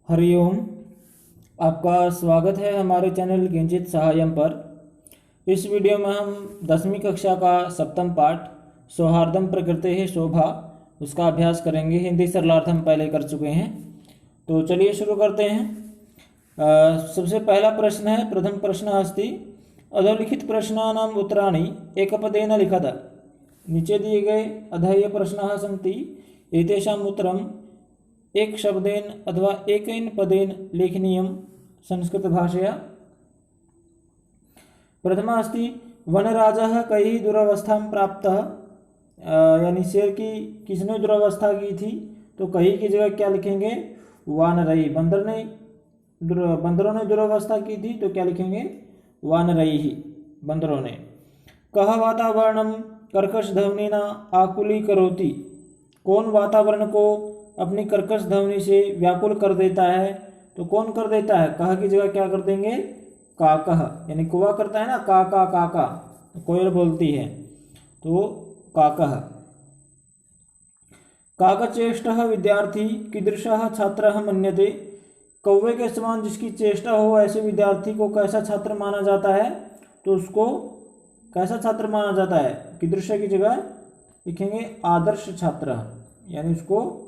हरिओम। आपका स्वागत है हमारे चैनल किंचित सहायम पर। इस वीडियो में हम 10वीं कक्षा का सप्तम पाठ सौहार्दम प्रकृति शोभा उसका अभ्यास करेंगे। हिंदी सरलार्थ हम पहले कर चुके हैं, तो चलिए शुरू करते हैं। सबसे पहला प्रश्न है, प्रथम प्रश्न अस्ति अधोलिखित प्रश्नानाम् उत्तराणि एकपदेन लिखत। नीचे दिए गए अधेय प्रश्नाः सन्ति, एतेषाम् उत्तरम् एक शब्देन अथवा एकैन पदेन लेखनीयं संस्कृतभाषया। प्रथमा अस्ति वनराजः कैः दुरवस्थां प्राप्तः, यानी शेर की किसने दुरवस्था की थी, तो कहीं की जगह क्या लिखेंगे, वानरई। बंदरों ने दुरवस्था की थी, तो क्या लिखेंगे, वानरई ही, बंदरों ने। कः वातावरणं कर्कश ध्वनिना आकुलीकरोति, कौन वातावरण को अपनी कर्कश ध्वनि से व्याकुल कर देता है, तो कौन कर देता है, कह की जगह क्या कर देंगे, काकः, यानी कुआ करता है ना, काका काका, कोयल बोलती है, तो काकः। काकचेष्टः विद्यार्थी कीदृशः छात्रः मन्यते, कौवे के समान जिसकी चेष्टा हो ऐसे विद्यार्थी को कैसा छात्र माना जाता है, तो उसको कैसा छात्र माना जाता है, कीदृश की जगह लिखेंगे आदर्श छात्र, यानी उसको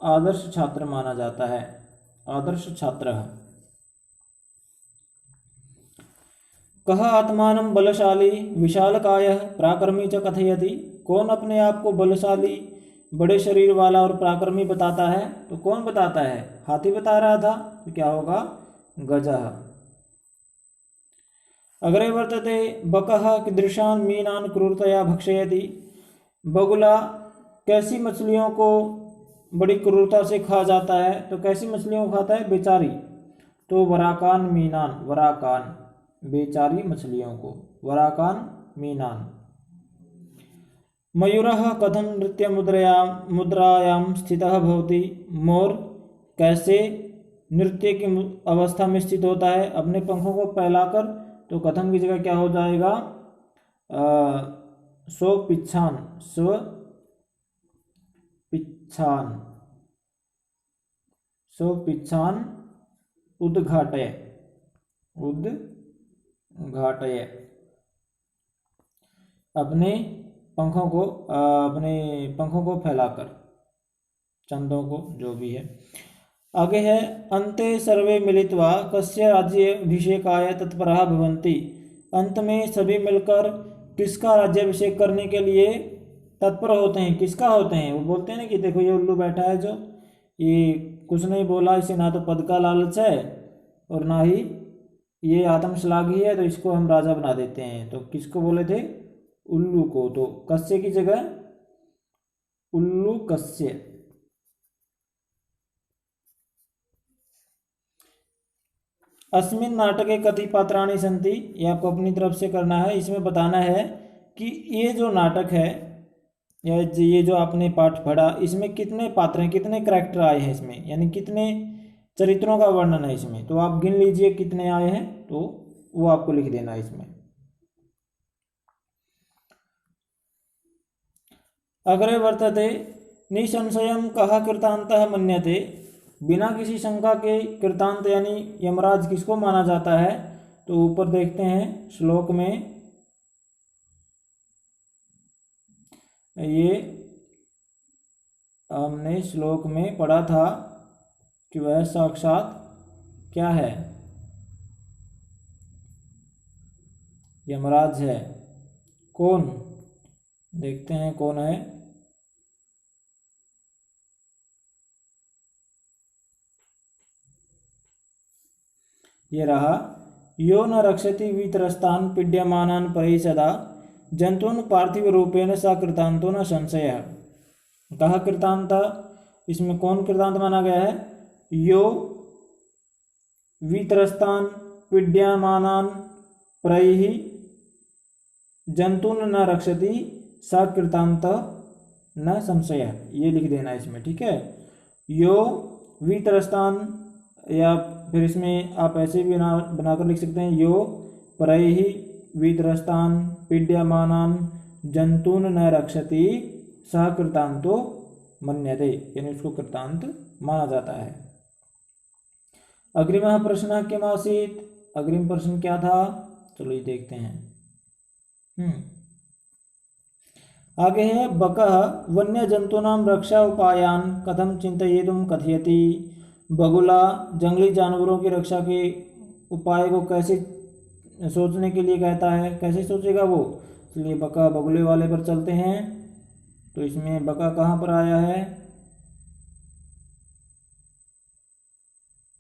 आदर्श छात्र माना जाता है, आदर्श छात्र। कः आत्मानं बलशाली विशालकायः प्राक्रमी च कथयति, कौन अपने आप को बलशाली बड़े शरीर वाला और प्राक्रमी बताता है, तो कौन बताता है, हाथी बता रहा था, तो क्या होगा, गजः। अग्रे वर्तते बकः कीदृशान् मीनान् क्रूरतया भक्षयति, बगुला कैसी मछलियों को बड़ी क्रूरता से खा जाता है, तो कैसी मछलियों को खाता है, बेचारी, तो वराकान मीनान, वराकान बेचारी मछलियों को, वराकान मीनान। मयूरः कथं नृत्य मुद्रायां स्थितः भवति, मोर कैसे नृत्य की अवस्था में स्थित होता है, अपने पंखों को फैलाकर, तो कथम की जगह क्या हो जाएगा, स्व पिच्छान, स्व पिच्छान, स्व पिच्छान उद्घाटय, उद्घाटय, अपने पंखों को फैलाकर, चंदों को, जो भी है। आगे है अन्ते सर्वे मिलित्वा कस्य राज्याभिषेकाय तत्परः भवन्ति, अंत में सभी मिलकर किसका राज्याभिषेक करने के लिए तत्पर होते हैं, किसका होते हैं, वो बोलते हैं ना कि देखो ये उल्लू बैठा है, जो ये कुछ नहीं बोला, इसे ना तो पद का लालच है और ना ही ये आत्मश्लाघी है, तो इसको हम राजा बना देते हैं, तो किसको बोले थे, उल्लू को, तो कस्य की जगह उल्लू कस्य। अस्मिन् नाटके कति पात्राणि सन्ति, ये आपको अपनी तरफ से करना है, इसमें बताना है कि ये जो नाटक है या ये जो आपने पाठ पढ़ा, इसमें कितने पात्र हैं, कितने करैक्टर आए हैं इसमें, यानी कितने चरित्रों का वर्णन है इसमें, तो आप गिन लीजिए कितने आए हैं, तो वो आपको लिख देना है इसमें। अग्रे वर्तते निसंशयं कः कृतान्तः मन्यते, बिना किसी शंका के कृतांत यानी यमराज किसको माना जाता है, तो ऊपर देखते हैं श्लोक में, ये हमने श्लोक में पढ़ा था कि वह साक्षात क्या है, यमराज है। कौन, देखते हैं कौन है, ये रहा, यो न रक्षति वितरस्तान् पीड्यमानान् परैः सदा जंतून् पार्थिव रूपेण स कृतांतो न संशयः। कहा कृतांत, इसमें कौन कृतांत माना गया है, यो वितरस्तान् पीड्यमानान् परैः जंतून् न रक्षति स कृतांत न संशयः, ये लिख देना इसमें, ठीक है। यो वितरस्तान्, या फिर इसमें आप ऐसे भी बनाकर लिख सकते हैं, यो परैः वितरस्तान् पीड्यमानान् जंतून् न रक्षति सः कृतांतो मन्यते, यानी उसको कृतांत माना जाता है। अग्रिमः प्रश्नः किम् आसीत्? अग्रिम प्रश्न क्या था? चलो ये देखते हैं। आगे है बकः वन्य जंतूनां रक्षा उपायान कथम चिंतयितुं कथयति। बगुला जंगली जानवरों की रक्षा के उपाय को कैसे सोचने के लिए कहता है, कैसे सोचेगा वो। इसलिए बका बगुले वाले पर चलते हैं। तो इसमें बका कहाँ पर आया है?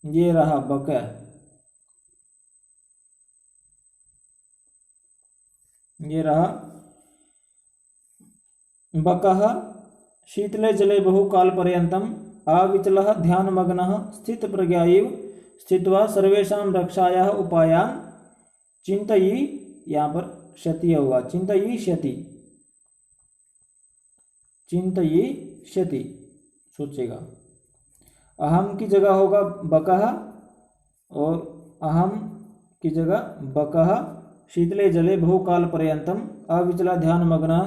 ये रहा बका, ये रहा बकः शीतले जले बहुकालपर्यन्तम् अविचलः ध्यानमग्नः स्थितप्रज्ञा इव स्थित्वा सर्वेषां रक्षायाः उपायान् चिंतयि, यहाँ पर क्षति होगा, चिंतयि क्षति, चिंतयि क्षति सोचेगा। अहम की जगह होगा बकः और अहम की जगह बकः शीतले जले बहुकाल पर्यंतम अविचला ध्यानमग्न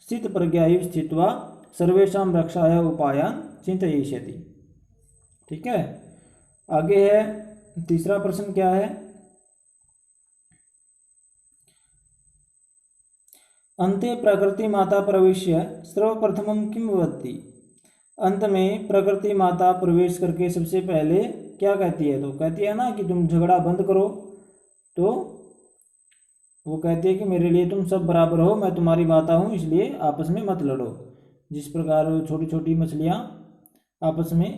स्थित प्रज्ञा स्थित्वा सर्वेषां रक्षाय उपायान चिंतयिष्यति। ठीक है, आगे है तीसरा प्रश्न क्या है? अन्ते प्रकृति माता प्रविश्य सर्वप्रथमं किं वदति। अंत में प्रकृति माता प्रवेश करके सबसे पहले क्या कहती है? तो कहती है ना कि तुम झगड़ा बंद करो। तो वो कहती है कि मेरे लिए तुम सब बराबर हो, मैं तुम्हारी माता हूँ, इसलिए आपस में मत लड़ो। जिस प्रकार छोटी छोटी मछलियाँ आपस में,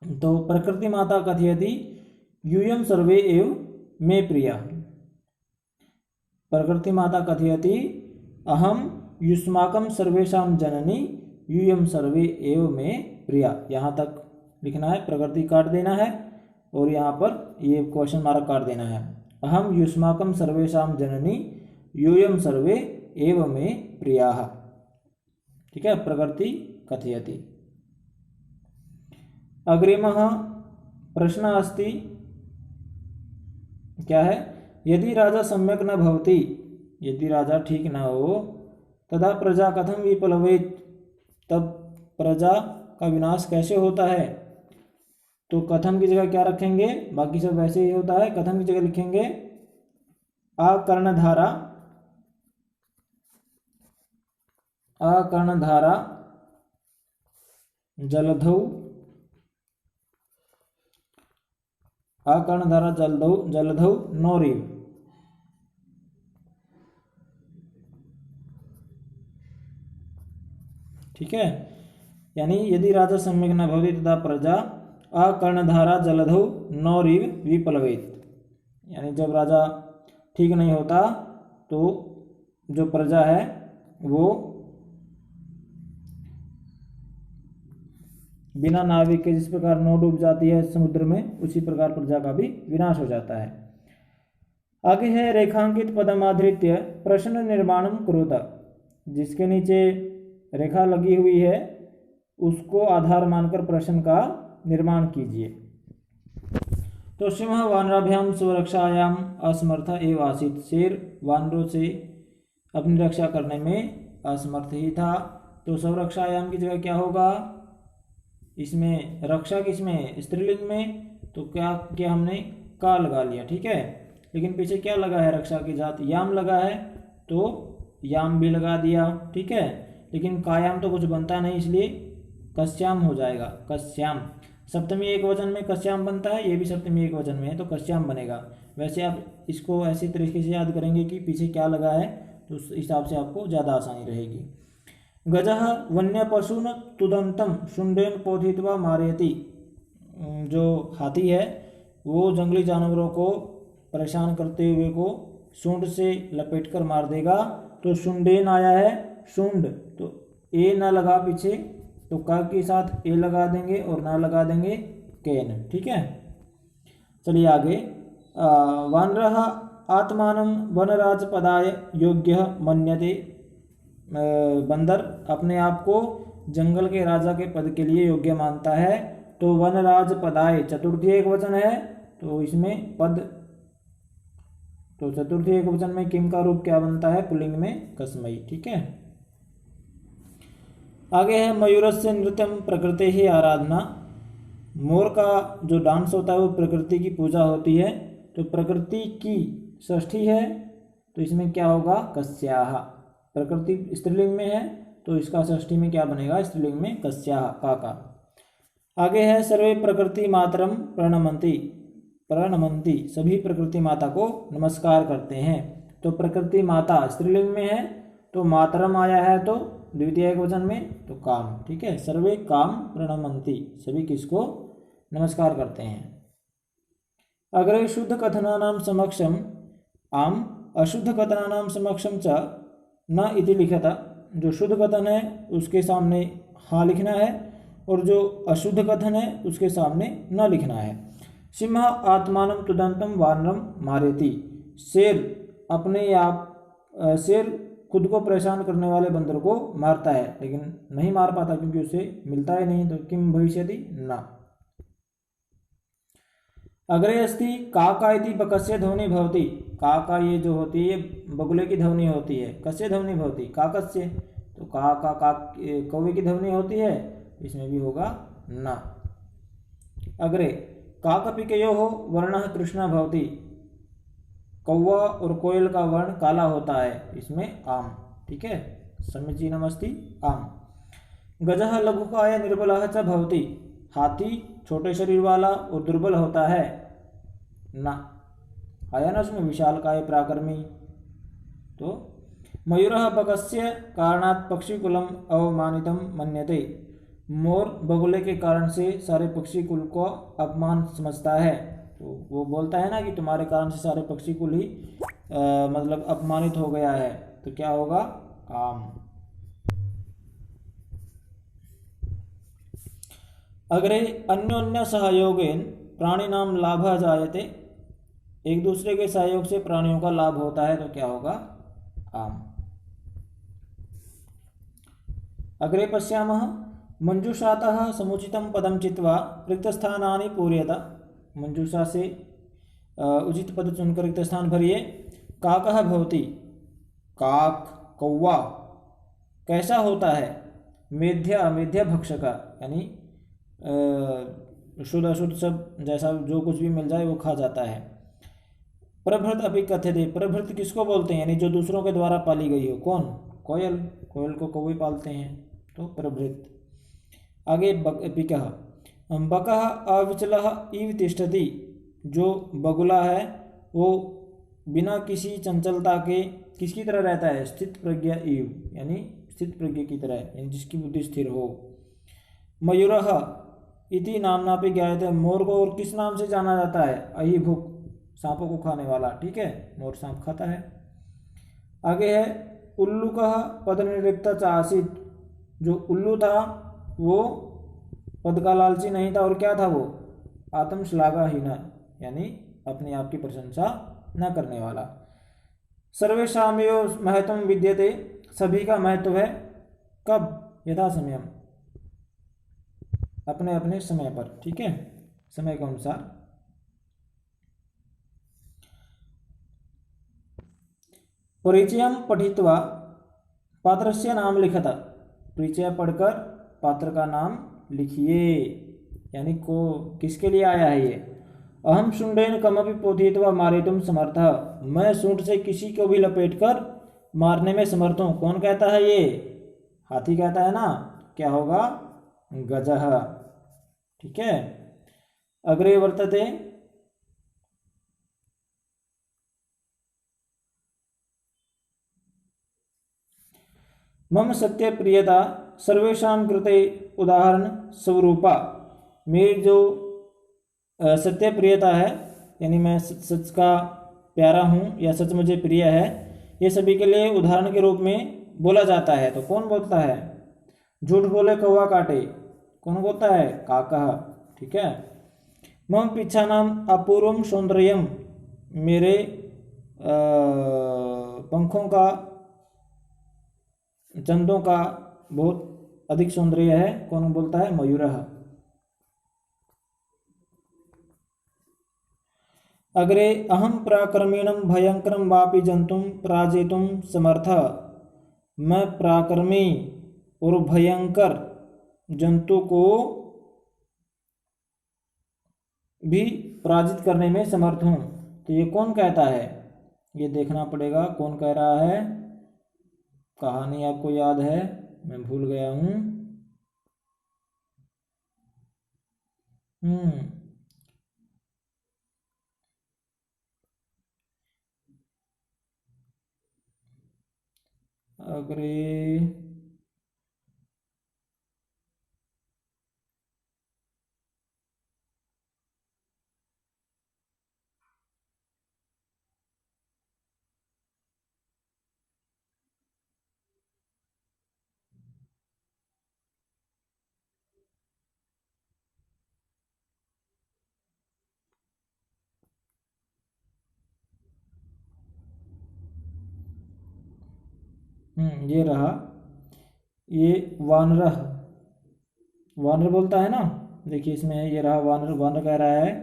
तो प्रकृति माता कथयति यूयं सर्वे एव मे प्रिया। प्रकृति माता कथयति अहम युष्माकं सर्वेषां जननी यूयं सर्वे एव मे प्रिया। यहाँ तक लिखना है, प्रकृति काट देना है और यहाँ पर ये क्वेश्चन मार्क काट देना है। अहम युष्माकं सर्वेषां जननी यूयं सर्वे एव मे प्रियाः। ठीक है, प्रकृति कथयति। अग्रिमः प्रश्नः अस्ति, क्या है? यदि राजा सम्यक न भवति, यदि राजा ठीक न हो, तदा प्रजा कथम विप्लवेत, तब प्रजा का विनाश कैसे होता है। तो कथम की जगह क्या रखेंगे? बाकी सब वैसे ही होता है। कथम की जगह लिखेंगे अकर्णधारा, अकर्णधारा जलधौ, अकर्णधारा जलधौ जलधौ नौरिव। ठीक है, यानी यदि राजा सम्यक न भवति तथा प्रजा अकर्णधारा जलधौ नौरिव विप्लवेत। यानी जब राजा ठीक नहीं होता तो जो प्रजा है वो बिना नाविक के, जिस प्रकार नौ डूब जाती है समुद्र में, उसी प्रकार प्रजा का भी विनाश हो जाता है। आगे है रेखांकित पदमाधृत्य प्रश्न निर्माणम कुरुत। जिसके नीचे रेखा लगी हुई है उसको आधार मानकर प्रश्न का निर्माण कीजिए। तो सिंह वानराभ्याम स्वरक्षायाम असमर्थ एव आसीत्। शेर वानरों से अपनी रक्षा करने में असमर्थ ही था। तो स्वरक्षायाम की जगह क्या होगा? इसमें रक्षा किसमें? स्त्रीलिंग में। तो क्या किया हमने? का लगा लिया। ठीक है, लेकिन पीछे क्या लगा है? रक्षा की जात याम लगा है, तो याम भी लगा दिया। ठीक है, लेकिन कायाम तो कुछ बनता नहीं, इसलिए कश्याम हो जाएगा। कश्याम सप्तमी एक वचन में कश्याम बनता है, ये भी सप्तमी एक वचन में है तो कश्याम बनेगा। वैसे आप इसको ऐसे तरीके से याद करेंगे कि पीछे क्या लगा है, तो उस हिसाब से आपको ज़्यादा आसानी रहेगी। गजः वन्य पशुन तुदंतम शुंडेन पोथित्वा मारयति। जो हाथी है वो जंगली जानवरों को परेशान करते हुए को सूंड से लपेटकर मार देगा। तो शुंडेन आया है, शुंड, तो ए ना लगा पीछे, तो का के साथ ए लगा देंगे और ना लगा देंगे केन। ठीक है, चलिए आगे। वानरः आत्मानं वनराजपदाय योग्यः मन्यते। बंदर अपने आप को जंगल के राजा के पद के लिए योग्य मानता है। तो वनराज पदाय चतुर्थी एक वचन है, तो इसमें पद, तो चतुर्थी एक वचन में किम का रूप क्या बनता है? पुल्लिंग में कस्मई। ठीक है, आगे है मयूरस्य नृत्यम प्रकृति ही आराधना। मोर का जो डांस होता है वो प्रकृति की पूजा होती है। तो प्रकृति की षष्ठी है तो इसमें क्या होगा, कस्याः। प्रकृति स्त्रीलिंग में है तो इसका षष्ठी में क्या बनेगा, स्त्रीलिंग में कस्याः, का। आगे है सर्वे प्रकृति मातरम प्रणमन्ति। प्रणमन्ति, सभी प्रकृति माता को नमस्कार करते हैं। तो प्रकृति माता स्त्रीलिंग में है तो मातरम आया है तो द्वितीय एकवचन में तो काम। ठीक है, सर्वे काम प्रणमन्ति, सभी किसको नमस्कार करते हैं। अग्रे शुद्ध कथनानां समक्षम आम अशुद्ध कथनानां समक्षम च न इति लिखता। जो शुद्ध कथन है उसके सामने हाँ लिखना है और जो अशुद्ध कथन है उसके सामने न लिखना है। सिंह आत्मानं तुदन्तं वानरं मारेति। शेर अपने आप शेर खुद को परेशान करने वाले बंदर को मारता है लेकिन नहीं मार पाता क्योंकि उसे मिलता ही नहीं। तो किम भविष्यति, न। अग्रे अस्ति काका इति बकस्य ध्वनि भवति। काका ये जो होती है बगुले की ध्वनि होती है। कस्य ध्वनि भवति, काकस्य। तो का कौवे की ध्वनि होती है, इसमें भी होगा न। अग्रे काकपिकयोः वर्णः कृष्णः भवति। कौवा और कोयल का वर्ण काला होता है, इसमें आम। ठीक है, समीचीनमस्ति, आम। गजः लघुकाय निर्बलः च भवति। हाथी छोटे शरीर वाला और दुर्बल होता है, ना। आया ना उसमें विशालकाय पराक्रमी। तो मयूरः बकस्य कारणात् पक्षीकुलम अवमानितम मन्यते। मोर बगुले के कारण से सारे पक्षी कुल को अपमान समझता है। तो वो बोलता है ना कि तुम्हारे कारण से सारे पक्षी कुल ही मतलब अपमानित हो गया है। तो क्या होगा, आम। अग्रे अन्योन्य सहयोगेन प्राणिनां लाभः जायते। एक दूसरे के सहयोग से प्राणियों का लाभ होता है, तो क्या होगा, आम। अग्रे पश्यामः मंजूषातः समुचितं पदं चित्वा रिक्तस्थानानि पूरयत। मंजूषा से उचित पद चुनकर रिक्त स्थान भरिए। काकः भवति, काक कौवा कैसा होता है, मेध्य भक्षक, यानी शुद्ध अशुद्ध सब जैसा जो कुछ भी मिल जाए वो खा जाता है। प्रभृत अपि कथ्यते। प्रभृत किसको बोलते हैं, यानी जो दूसरों के द्वारा पाली गई हो। कौन, कोयल, कोयल को कौवे पालते हैं, तो प्रभृत। आगे पिकः बकः अविचलः इव तिष्ठति। जो बगुला है वो बिना किसी चंचलता के किसकी तरह रहता है, स्थित प्रज्ञा इव, यानी स्थित प्रज्ञा की तरह, यानी जिसकी बुद्धि स्थिर हो। मयूरः इति नामना पे ज्ञायते। मोर को और किस नाम से जाना जाता है, अहिभुक्, सांपों को खाने वाला। ठीक है, मोर सांप खाता है। आगे है उल्लुकः पदनिर्लिप्तः च आसीत्। जो उल्लू था वो पद का लालची नहीं था, और क्या था वो, आत्मश्लाघहीन, यानी अपने आप की प्रशंसा न करने वाला। सर्वेषामेव महत्वं विद्यते। सभी का महत्व है, कब, यथा समयम, अपने अपने समय पर। ठीक है, समय के अनुसार। परिचयं पठित्वा पात्रस्य नाम लिखत। परिचय पढ़कर पात्र का नाम लिखिए, यानी को किसके लिए आया है ये। अहम शुंडेन कमपि पोथयित्वा मारयितुं समर्थः। मैं सूंड से किसी को भी लपेटकर मारने में समर्थ हूँ। कौन कहता है ये, हाथी कहता है ना। क्या होगा, गजः। ठीक है। अग्रे वर्तते मम सत्य प्रियता सर्वेषां कृते उदाहरण स्वरूपा। मेरी जो सत्य प्रियता है, यानी मैं सच का प्यारा हूँ या सच मुझे प्रिय है, ये सभी के लिए उदाहरण के रूप में बोला जाता है। तो कौन बोलता है, झूठ बोले कौवा काटे, कौन बोलता है, काकः। ठीक है। मम पिच्छानाम अपूर्वम सौंदर्यम। मेरे पंखों का, चंदों का बहुत अधिक सौंदर्य है। कौन बोलता है, मयूरः। अग्रे अहम प्राक्रमीणं भयंकरं वापि जंतुं पराजेतुं समर्थः। मैं पराक्रमी और भयंकर जंतु को भी पराजित करने में समर्थ हूँ। तो ये कौन कहता है, ये देखना पड़ेगा कौन कह रहा है। कहानी आपको याद है, मैं भूल गया हूँ। अग्रे ये रहा, ये वानर, वानर बोलता है ना, देखिए इसमें है, ये रहा वानर। वानर कह रहा है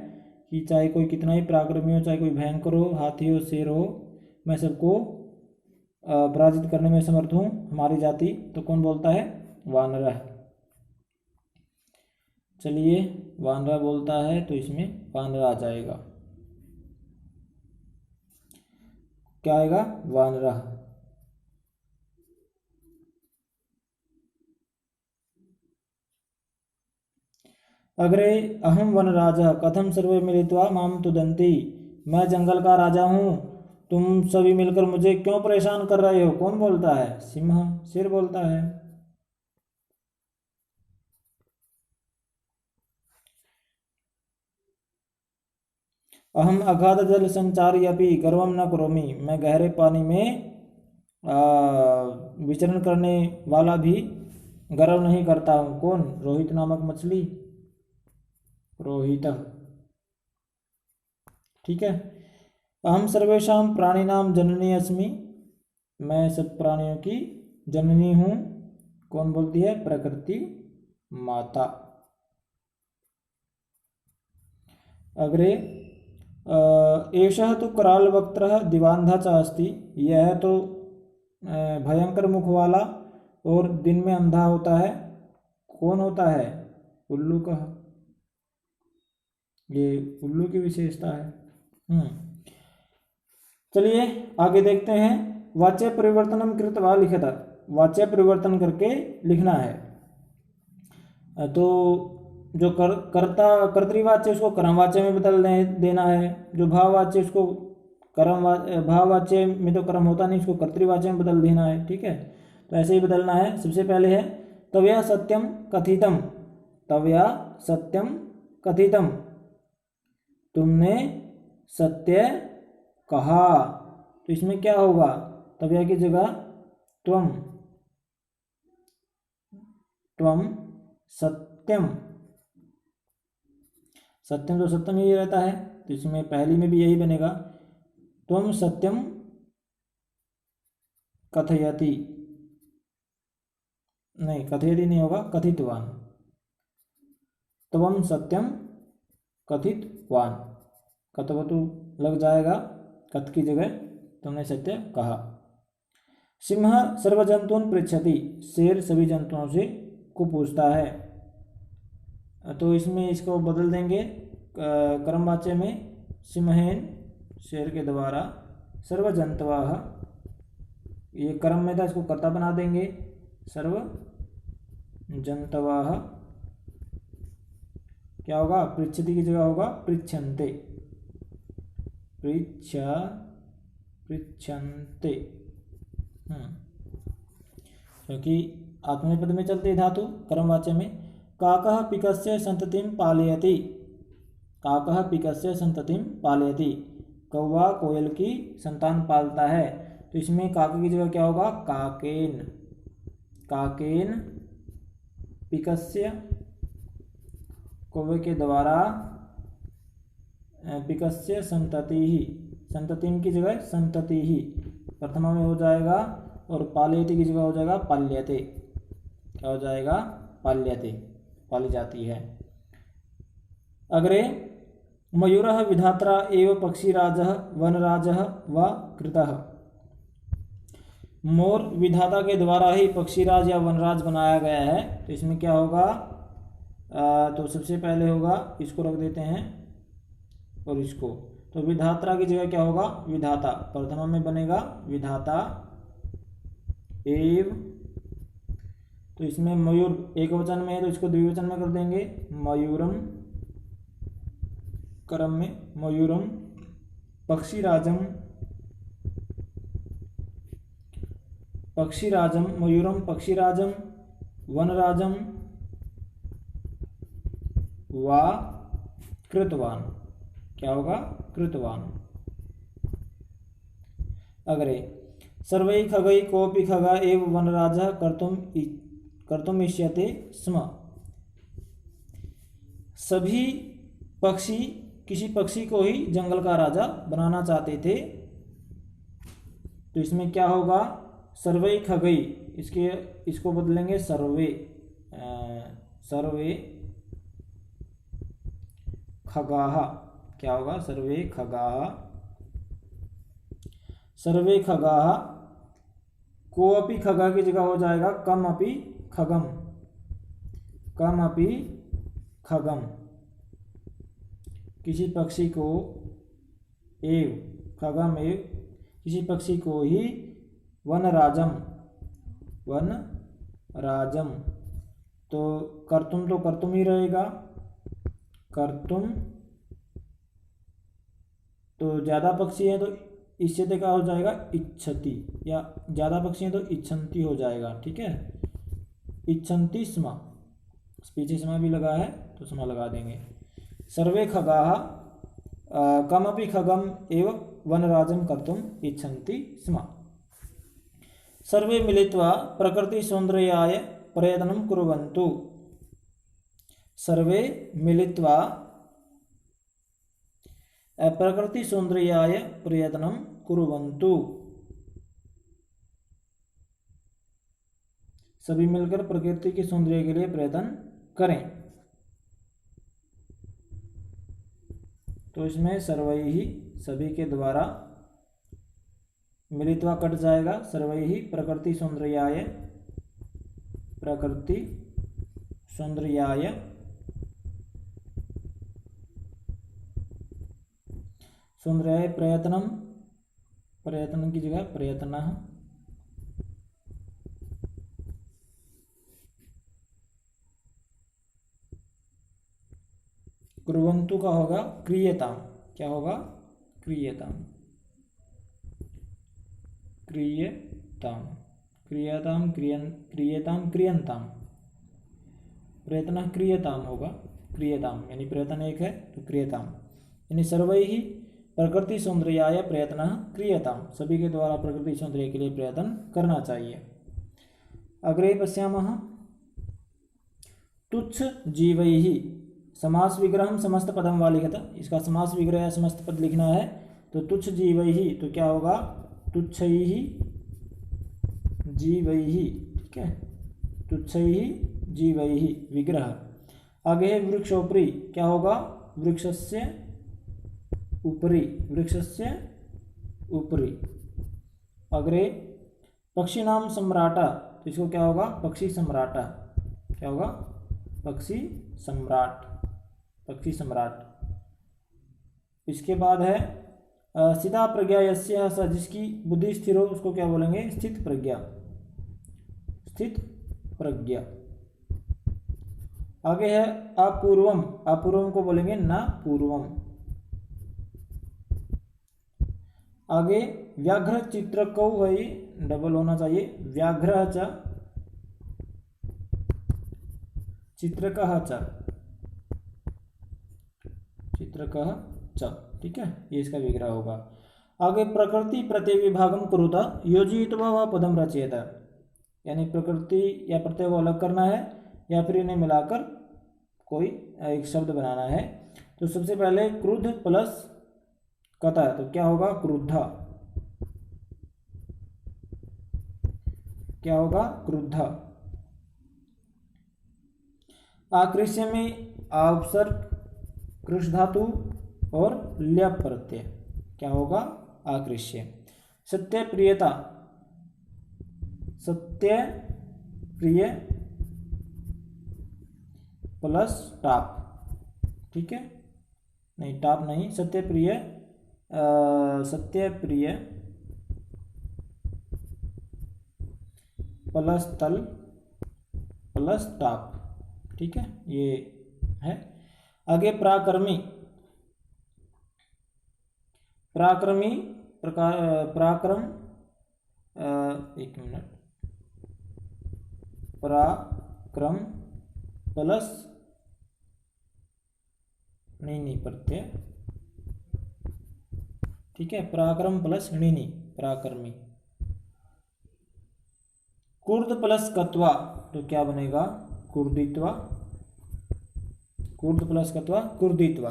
कि चाहे कोई कितना ही पराक्रमी हो, चाहे कोई भयंकर हो, हाथी हो, शेर हो, मैं सबको पराजित करने में समर्थ हूँ, हमारी जाति। तो कौन बोलता है, वानर। चलिए वानर बोलता है तो इसमें वानर आ जाएगा, क्या आएगा, वानर। अग्रे अहम वनराजः कथम सर्वे मिलित्वा माम तुदन्ति, मैं जंगल का राजा हूँ, तुम सभी मिलकर मुझे क्यों परेशान कर रहे हो। कौन बोलता है, सिंह, शेर बोलता है। अहम अगाध जल संचारी अपि गर्वम न करोमि, मैं गहरे पानी में विचरण करने वाला भी गर्व नहीं करता हूँ। कौन, रोहित नामक मछली, रोहित। ठीक है। अहम सर्वेषां प्राणिनां जननी अस्मि, मैं सब प्राणियों की जननी हूँ। कौन बोलती है, प्रकृति माता। अग्रे एषः तो कराल वक्त्रः दिवान्धा च अस्ति, यह तो भयंकर मुख वाला और दिन में अंधा होता है। कौन होता है, उल्लू का, ये उल्लू की विशेषता है। चलिए आगे देखते हैं। वाच्य परिवर्तनम कृत्वा लिखत, वाच्य परिवर्तन करके लिखना है। तो जो कर्ता कर्तृवाच्य उसको कर्मवाच्य में बदल देना है, जो भाववाच्य उसको भाववाच्य में तो कर्म होता नहीं, उसको कर्तृवाच्य में बदल देना है। ठीक है, तो ऐसे ही बदलना है। सबसे पहले है तवया सत्यम कथितम, तवया सत्यम कथितम, तुमने सत्य कहा। तो इसमें क्या होगा, तवया की जगह त्वम, त्वम सत्यम, सत्यम तो सत्यम ही रहता है, तो इसमें पहली में भी यही बनेगा, त्वम सत्यम कथयति, नहीं कथयति नहीं होगा, कथितवान, त्वम सत्यम कथितवान, कथवतु लग जाएगा, कथ की जगह तुमने सत्य कहा। सिंह सर्वजंतून पृच्छति, शेर सभी जंतुओं से को पूछता है। तो इसमें इसको बदल देंगे कर्मवाच्य में, सिंहेन, शेर के द्वारा, सर्वजंतवाः, ये कर्म में था, इसको कर्ता बना देंगे, सर्वजंतवाः क्या होगा, पृच्छति की जगह होगा पृच्छन्ते, पृच्छन्ते, क्योंकि आत्मनेपद में चलते धातु कर्मवाच्य में। काकः पिकस्य संततिं पालयति, काकः पिकस्य संततिं पालयति, कौवा कोयल की संतान पालता है। तो इसमें काके की जगह क्या होगा, काकेन, काकेन पिकस्य, कौवे के द्वारा, पिकस्य संतति ही, संततिम की जगह संतति ही प्रथमा में हो जाएगा, और पालयति की जगह हो जाएगा पाल्यते, क्या हो जाएगा, पाल्यते, पाली जाती है। अग्रे मयूरः विधात्रा एव पक्षीराजः वनराजः व कृतः, मोर विधाता के द्वारा ही पक्षीराज या वनराज बनाया गया है, तो इसमें क्या होगा, तो सबसे पहले होगा, इसको रख देते हैं और इसको, तो विधाता की जगह क्या होगा, विधाता, प्रथमा में बनेगा विधाता एव, तो इसमें मयूर एक वचन में है तो इसको द्विवचन में कर देंगे, मयूरम, क्रम में मयूरम, पक्षीराजम, पक्षीराजम, मयूरम पक्षीराजम, वनराजम वा कृतवान, क्या होगा, कृतवान। अग्रे सर्वै खगै कोऽपि खगा एव वनराजः कर्तुम् इष्यते स्म। सभी पक्षी किसी पक्षी को ही जंगल का राजा बनाना चाहते थे, तो इसमें क्या होगा, सर्वै खगै, इसको बदलेंगे सर्वे, सर्वे खगाः, क्या होगा, सर्वे खगाः, सर्वे खगाः, कोऽपि खगा की जगह हो जाएगा कम अपि खगम, कम अपि खगम, किसी पक्षी को एव, खगम एव, किसी पक्षी को ही वनराजम, वनराजम, तो कर्तुम ही रहेगा, कर्तुम, तो ज़्यादा पक्षी है तो इससे क्या हो जाएगा, इच्छति, या ज़्यादा पक्षी है तो इच्छन्ति हो जाएगा, ठीक है, इच्छन्ति स्म, पीछे स्म भी लगा है तो स्म लगा देंगे। सर्वे खगाः कमपि खगम एव वनराजं कर्तुम् इच्छन्ति स्म। सर्वे मिलित्वा प्रकृति सौंदर्याय प्रयत्नं कुर्वन्तु। सर्वे मिलित्वा प्रकृति सौंदर्याय प्रयत्नं कुर्वन्तु, सभी मिलकर प्रकृति के सौंदर्य के लिए प्रयत्न करें। तो इसमें सर्वैहि, सभी के द्वारा, मिलित्वा कट जाएगा, सर्वैहि प्रकृति सौंदर्याय, प्रकृति सौंदर्याय, सौंदर्याय प्रयत्नम, प्रयत्न की जगह प्रयत्नः, कुर्वन्तु का होगा क्रियताम, क्या होगा, क्रियताम, क्रियताम, क्रियताम, क्रियताम, क्रियंताम, प्रयत्न क्रियताम होगा, क्रियताम यानी प्रयत्न एक है तो क्रियताम, यानी सर्वैहि प्रकृति सौंदर्याय प्रयत्न क्रियताम, सभी के द्वारा प्रकृति सौंदर्य के लिए प्रयत्न करना चाहिए। अग्रे पश्यामः, तुच्छ जीवैहि, समास विग्रहम समस्त पदम वा लिखत, इसका समास विग्रह या समस्त पद लिखना है, तो तुच्छ जीवैहि, तो क्या होगा, तुच्छैहि जीवैहि, ठीक है, तुच्छैहि जीवैहि विग्रह। आगे है वृक्षोपरि, क्या होगा, वृक्षस्य उपरि, वृक्षस्य उपरि। अग्रे पक्षिणाम सम्राटा, तो इसको क्या होगा, पक्षी सम्राटा, क्या होगा, पक्षी सम्राट, पक्षी सम्राट। इसके बाद है स्थिता प्रज्ञा यस्य स, जिसकी बुद्धि स्थिर हो उसको क्या बोलेंगे, स्थित प्रज्ञा, स्थित प्रज्ञा। आगे है अपूर्वम, अपूर्वम को बोलेंगे न पूर्वम। आगे व्याघ्र चित्र को, वही डबल होना चाहिए, व्याघ्र च चित्रकः च, चित्रकः च, ठीक है, ये इसका विग्रह होगा। आगे प्रकृति प्रत्यय विभागम कुरुत योजयित्वा वा पदम रचयेत, यानी प्रकृति या प्रत्यय को अलग करना है या फिर इन्हें मिलाकर कोई एक शब्द बनाना है। तो सबसे पहले क्रुद्ध प्लस कथा, तो क्या होगा, क्रुद्धा, क्या होगा, क्रुद्धा। आकृष्य में उपसर्ग, कृष धातु और ल्यप प्रत्यय, क्या होगा, आकृष्य। सत्य प्रियता, सत्य प्रिय प्लस टाप, ठीक है, नहीं टाप नहीं, सत्य प्रिय प्लस तल प्लस टाप, ठीक है, ये है। आगे पराक्रमी, पराक्रमी प्रकार पराक्रम, एक मिनट, पराक्रम प्लस नहीं प्रत्यय, ठीक है, पराक्रम प्लस णी, पराक्रमी। कुर्द प्लस कत्वा तो क्या बनेगा, कुर्दित्वा, कुर्द प्लस कत्वा कुर्दित्वा।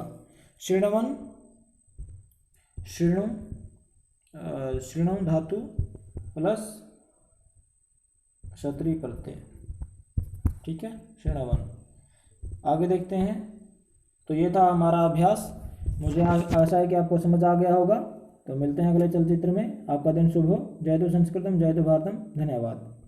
श्रृणवन, श्रृणु धातु प्लस क्षत्रिय प्रत्यय, ठीक है, श्रृणवन। आगे देखते हैं। तो ये था हमारा अभ्यास। मुझे आशा है कि आपको समझ आ गया होगा। तो मिलते हैं अगले चलचित्र में। आपका दिन शुभ हो। जय तो संस्कृतम, जय तो भारतम। धन्यवाद।